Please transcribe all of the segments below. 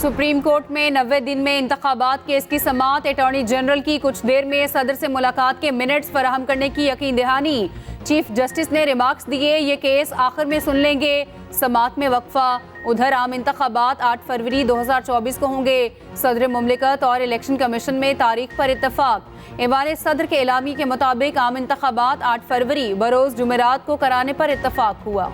Supreme court में 90 दिन में इंतखाबात केस की समाअत। अटॉर्नी जनरल की कुछ देर में सदर से मुलाकात के मिनट्स फराहम करने की यकीन दहानी। चीफ जस्टिस ने रिमार्क्स दिए, ये केस आखिर में सुन लेंगे। समाअत में वक्फा। उधर आम इंतखाबात 8 फरवरी 2024 को होंगे। सदर मुमलिकत और इलेक्शन कमीशन में तारीख पर इत्तफाक। ईवान सदर के एलामी के मुताबिक आम इंतखाबात 8 फरवरी बरोज जुमेरात को कराने पर इत्तफाक हुआ।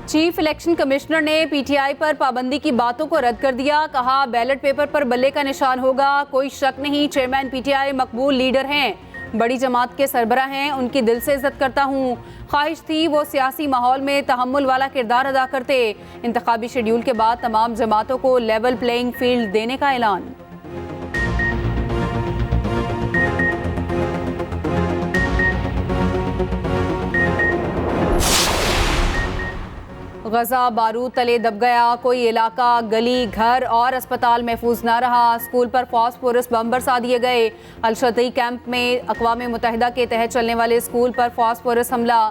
चीफ इलेक्शन कमिश्नर ने पीटीआई पर पाबंदी की बातों को रद्द कर दिया। कहा, बैलेट पेपर पर बल्ले का निशान होगा, कोई शक नहीं। चेयरमैन पीटीआई मकबूल लीडर हैं, बड़ी जमात के सरबराह हैं, उनकी दिल से इज्जत करता हूं। ख्वाहिश थी वो सियासी माहौल में तहम्मुल वाला किरदार अदा करते। इंतखाबी शेड्यूल के बाद तमाम जमातों को लेवल प्लेइंग फील्ड देने का ऐलान। गजा बारूद तले दब गया, कोई इलाका, गली, घर और अस्पताल महफूज ना रहा। स्कूल पर फॉस्फोरस बम बरसा दिए गए। अलशतई कैंप में अक़वाम मुत्तहिदा के तहत चलने वाले स्कूल पर फॉस्फोरस हमला।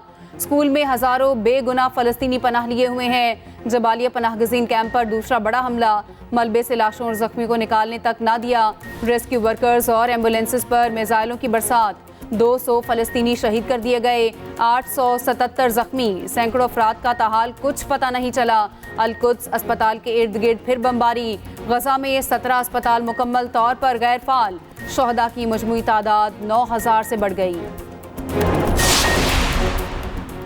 स्कूल में हज़ारों बेगुनाह फ़लस्तीनी पनाह लिए हुए हैं। जबालिया पनाह गज़ीन कैंप पर दूसरा बड़ा हमला। मलबे से लाशों और ज़ख्मी को निकालने तक ना दिया। रेस्क्यू वर्कर्स और एम्बुलेंसेस पर मिसाइलों की बरसात। 200 फ़लस्तीनी शहीद कर दिए गए, 877 जख्मी। सैकड़ों अफराद का ताहाल कुछ पता नहीं चला। अल-कुद्स अस्पताल के इर्द गिर्द फिर बमबारी। गजा में 17 अस्पताल मुकम्मल तौर पर गैर फाल। शहदा की मजमूई तादाद 9000 से बढ़ गई।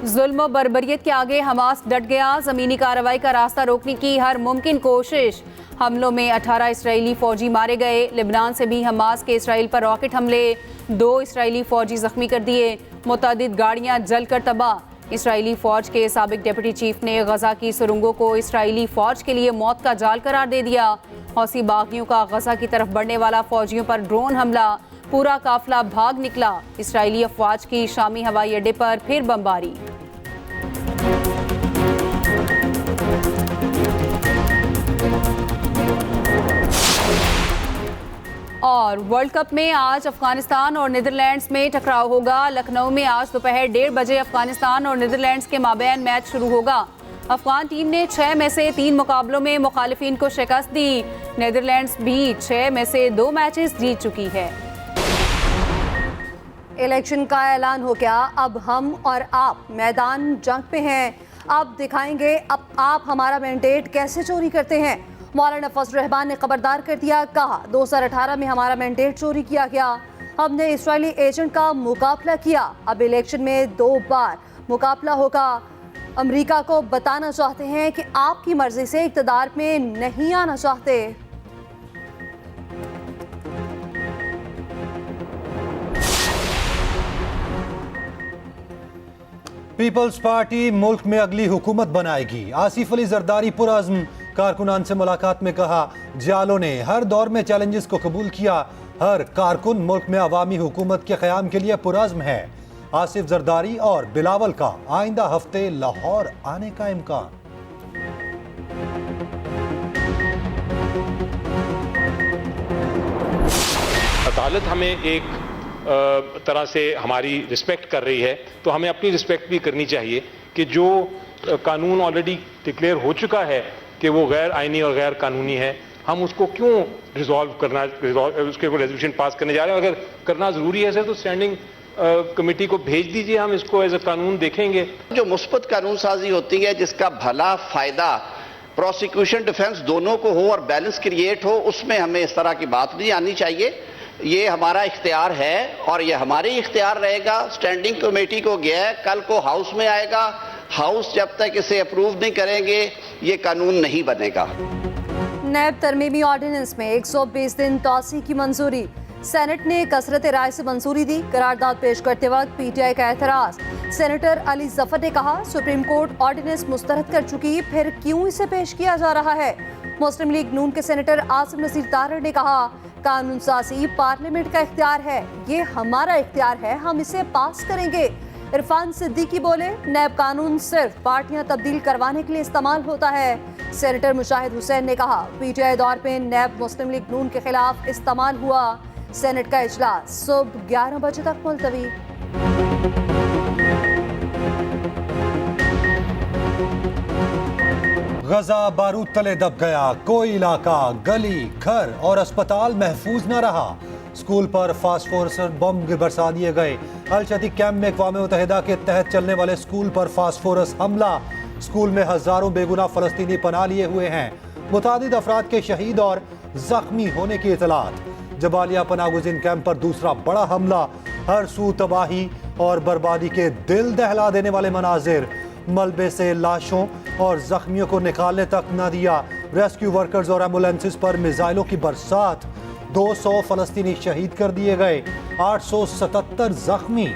जुल्म और बर्बरियत के आगे हमास डट गया। ज़मीनी कार्रवाई का रास्ता रोकने की हर मुमकिन कोशिश। हमलों में 18 इसराइली फौजी मारे गए। लेबनान से भी हमास के इसराइल पर रॉकेट हमले, 2 इसराइली फौजी जख्मी कर दिए। मुतअद्दिद गाड़ियां जलकर तबाह। इसराइली फौज के साबिक डिप्टी चीफ ने गजा की सुरंगों को इसराइली फौज के लिए मौत का जाल करार दे दिया। हौसी बागियों का गजा की तरफ बढ़ने वाला फौजियों पर ड्रोन हमला, पूरा काफिला भाग निकला। इसराइली अफवाज की शामी हवाई अड्डे पर फिर बमबारी। और वर्ल्ड कप में आज अफगानिस्तान और नीदरलैंड्स में टकराव होगा। लखनऊ में आज दोपहर 1:30 बजे अफगानिस्तान और नीदरलैंड्स के माबैन मैच शुरू होगा। अफगान टीम ने 6 में से 3 मुकाबलों में मुखालिफिन को शिकस्त दी। नीदरलैंड्स भी 6 में से 2 मैचेस जीत चुकी है। इलेक्शन का ऐलान हो गया। अब हम और आप मैदान जंग पे हैं। अब दिखाएंगे अब आप हमारा मैंडेट कैसे चोरी करते हैं। मौलाना फजल रहमान ने खबरदार कर दिया। कहा, 2018 में हमारा मैंडेट चोरी किया गया। हमने इजरायली एजेंट का मुकाबला किया। अब इलेक्शन में 2 बार मुकाबला होगा। अमेरिका को बताना चाहते हैं कि आपकी मर्जी से इक़्तिदार में नहीं आना चाहते। पीपल्स पार्टी मुल्क में अगली हुकूमत बनाएगी। आसिफ अली जरदारी पुरअज़्म। कारकुनान से मुलाकात में कहा, जियालो ने हर दौर में चैलेंजेस को कबूल किया। हर कारकुन मुल्क में अवामी हुकूमत के क़याम के लिए पुरअज़्म है। आसिफ जरदारी और बिलावल का आइंदा हफ्ते लाहौर आने का इम्कान। अदालत हमें एक तरह से हमारी रिस्पेक्ट कर रही है, तो हमें अपनी रिस्पेक्ट भी करनी चाहिए कि जो कानून ऑलरेडी डिक्लेयर हो चुका है कि वो गैर आइनी और गैर कानूनी है, हम उसको क्यों उसके को रेजोल्यूशन पास करने जा रहे हैं। अगर करना ज़रूरी है सर तो स्टैंडिंग कमेटी को भेज दीजिए, हम इसको एज ए कानून देखेंगे। जो मुस्बत कानून साजी होती है जिसका भला फायदा प्रोसिक्यूशन डिफेंस दोनों को हो और बैलेंस क्रिएट हो, उसमें हमें इस तरह की बात नहीं आनी चाहिए। ये हमारा इख्तियार है और ये हमारे इख्तियार रहेगा। स्टैंडिंग कमेटी को गया है, कल को हाउस में आएगा। हाउस जब तक इसे अप्रूव नहीं करेंगे ये कानून नहीं बनेगा। नैब तरमीमी ऑर्डिनेंस में 120 दिन तौसी की मंजूरी। सेनेट ने कसरत राय से मंजूरी दी। करारदाद पेश करते वक्त पीटीआई का एतराज। सेनेटर अली जफर ने कहा, सुप्रीम कोर्ट ऑर्डिनेंस मुस्तरद कर चुकी, फिर क्यों इसे पेश किया जा रहा है। मुस्लिम लीग नून के सेनेटर आसिम नसीर तारड़ ने कहा, कानून साजी पार्लियामेंट का इख्तियार है, ये हमारा इख्तियार है, हम इसे पास करेंगे। इरफान सिद्दीकी बोले, नैब कानून सिर्फ पार्टियां तब्दील करवाने के लिए इस्तेमाल होता है। सेनेटर मुशाहिद हुसैन ने कहा, पीटीआई दौर पे नैब मुस्लिम लीग नून के खिलाफ इस्तेमाल हुआ। सेनेट का इजलास सुबह 11 बजे तक मुलतवी। गजा बारूद तले दब गया, कोई इलाका, गली, घर और अस्पताल महफूज न रहा। स्कूल पर फास्फोरस बम बरसा दिए गए। अल शतीक कैंप में अक़वाम मुत्तहिदा के तहत चलने वाले स्कूल पर फास्फोरस हमला। स्कूल में हजारों बेगुनाह फलस्तीनी पनाह लिए हुए हैं। मुतादिद अफराद के शहीद और जख्मी होने की इतलात। जबालिया पनाहगुज़ीन कैंप पर दूसरा बड़ा हमला। हर सू तबाही और बर्बादी के दिल दहला देने वाले मनाजिर। मलबे से लाशों और जख्मियों को निकालने तक न दिया। रेस्क्यू वर्कर्स और एम्बुलेंसेस पर मिसाइलों की बरसात। 200 फलस्तीनी शहीद कर दिए गए, 877 जख्मी।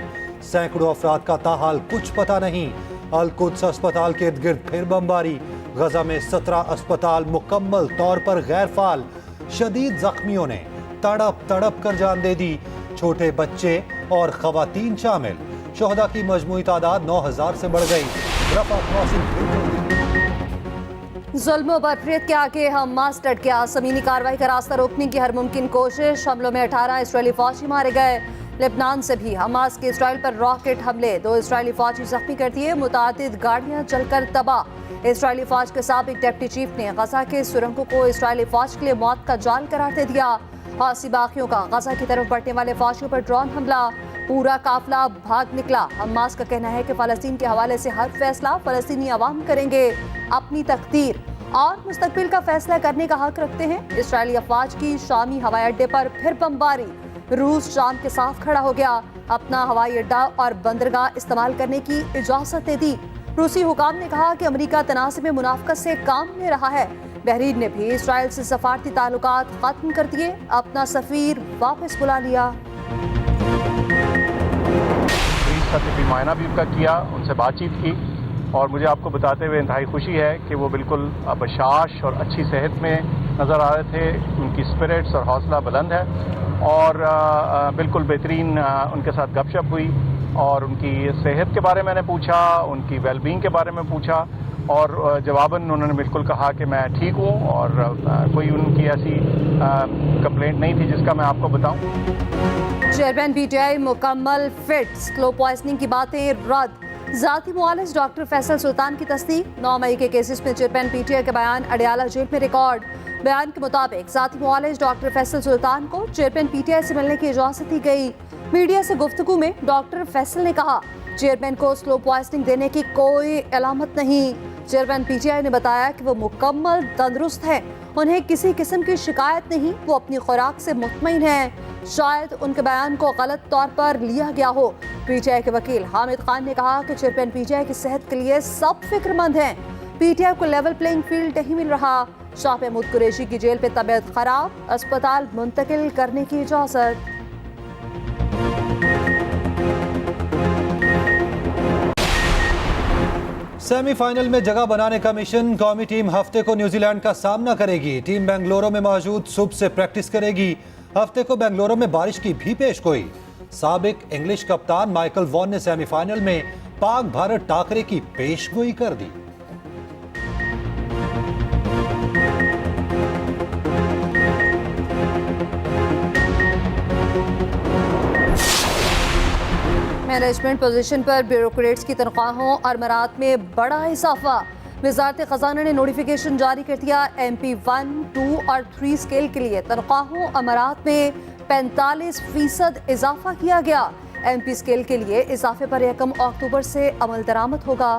सैकड़ों अफराद का ताहाल कुछ पता नहीं। अल कुद्स अस्पताल के इर्द गिर्द फिर बमबारी। गजा में 17 अस्पताल मुकम्मल तौर पर गैर फाल। शदीद जख्मियों ने तड़प तड़प कर जान दे दी। छोटे बच्चे और खवातीन शामिल। शोहदा की मजमूई तादाद 9000 से बढ़ गई। रफा क्रॉसिंग जुल्म व बरफरियत के आगे हमास डट गया। ज़मीनी कार्रवाई का रास्ता रोकने की हर मुमकिन कोशिश। हमलों में 18 इसराइली फौजी मारे गए। लेबनान से भी हमास के इसराइल पर रॉकेट हमले, 2 इसराइली फौजी जख्मी कर दिए। मुतादिद गाड़ियां जलकर तबाह। इसराइली फौज के साबिक डिप्टी चीफ ने गजा के सुरंगों को इसराइली फौज के लिए मौत का जाल करार दे दिया। हौसी बागियों का गजा की तरफ बढ़ने वाले फौजियों पर ड्रोन हमला। पूरा काफिला भाग निकला। हमास का कहना है कि फलस्तीन के हवाले से हर फैसला फलस्तीनी अवाम करेंगे। अपनी तकदीर और मुस्तकबिल का फैसला करने का हक रखते हैं। इसराइली अफवाज की शामी हवाई अड्डे पर फिर बमबारी। रूस शाम के साथ खड़ा हो गया। अपना हवाई अड्डा और बंदरगाह इस्तेमाल करने की इजाजत दे दी। रूसी हुकाम ने कहा कि अमेरिका तनाज़ में मुनाफकत से काम ले रहा है। बहरीन ने भी इसराइल से सफारती ताल्लुकात खत्म कर दिए। अपना सफीर वापस बुला लिया। मायना भी उनका किया, उनसे बातचीत की और मुझे आपको बताते हुए इंतहाई खुशी है कि वो बिल्कुल बशाश और अच्छी सेहत में नज़र आ रहे थे। उनकी स्पिरिट्स और हौसला बुलंद है और बिल्कुल बेहतरीन उनके साथ गपशप हुई और उनकी सेहत के बारे में मैंने पूछा, उनकी वेलबींग के बारे में पूछा और जवाबन उन्होंने बिल्कुल कहा कि मैं ठीक हूँ और कोई उनकी ऐसी कंप्लेंट नहीं थी जिसका मैं आपको बताऊँ। चेयरमैन पीटीआई मुकम्मल फिट। स्लो पॉइजनिंग की बातें रद्द। जाती मुआलिज डॉक्टर फैसल सुल्तान की तस्दीक। 9 मई के केसेस में चेयरमैन पीटीआई के बयान अडयाला जेल में रिकॉर्ड। बयान के मुताबिक जाती मुआलिज डॉक्टर फैसल सुल्तान को चेयरमैन पीटीआई से मिलने की इजाजत दी गई। मीडिया से गुफ्तगू में डॉक्टर फैसल ने कहा चेयरमैन को स्लो पॉइजनिंग देने की कोई अलामत नहीं। चेयरमैन पीटीआई ने बताया कि वो मुकम्मल तंदुरुस्त हैं, उन्हें किसी किस्म की शिकायत नहीं, वो अपनी खुराक से मुतमईन हैं। शायद उनके बयान को गलत तौर पर लिया गया हो। पीटीआई के वकील हामिद खान ने कहा कि चेयरमैन पीटीआई की सेहत के लिए सब फिक्रमंद हैं। पीटीआई को लेवल प्लेइंग फील्ड नहीं मिल रहा। शाह महमूद कुरैशी की जेल पे तबीयत खराब, अस्पताल मुंतकिल करने की इजाजत। सेमीफाइनल में जगह बनाने का मिशन। कौमी टीम हफ्ते को न्यूजीलैंड का सामना करेगी। टीम बेंगलुरु में मौजूद सुबह से प्रैक्टिस करेगी। हफ्ते को बेंगलुरु में बारिश की भी पेशगोई। साबिक इंग्लिश कप्तान माइकल वॉन ने सेमीफाइनल में पाक भारत टाकरे की पेशगोई कर दी। मैनेजमेंट पोजीशन पर ब्यूरोक्रेट्स की तनख्वाहों और मरात में बड़ा इजाफा। वजारत खजाना ने नोटिफिकेशन जारी कर दिया। MP 1, 2 और 3 स्केल के लिए तनख्वाहों और मरात में 45% इजाफा किया गया। MP स्केल के लिए इजाफे पर 1 अक्टूबर से अमल दरामद होगा।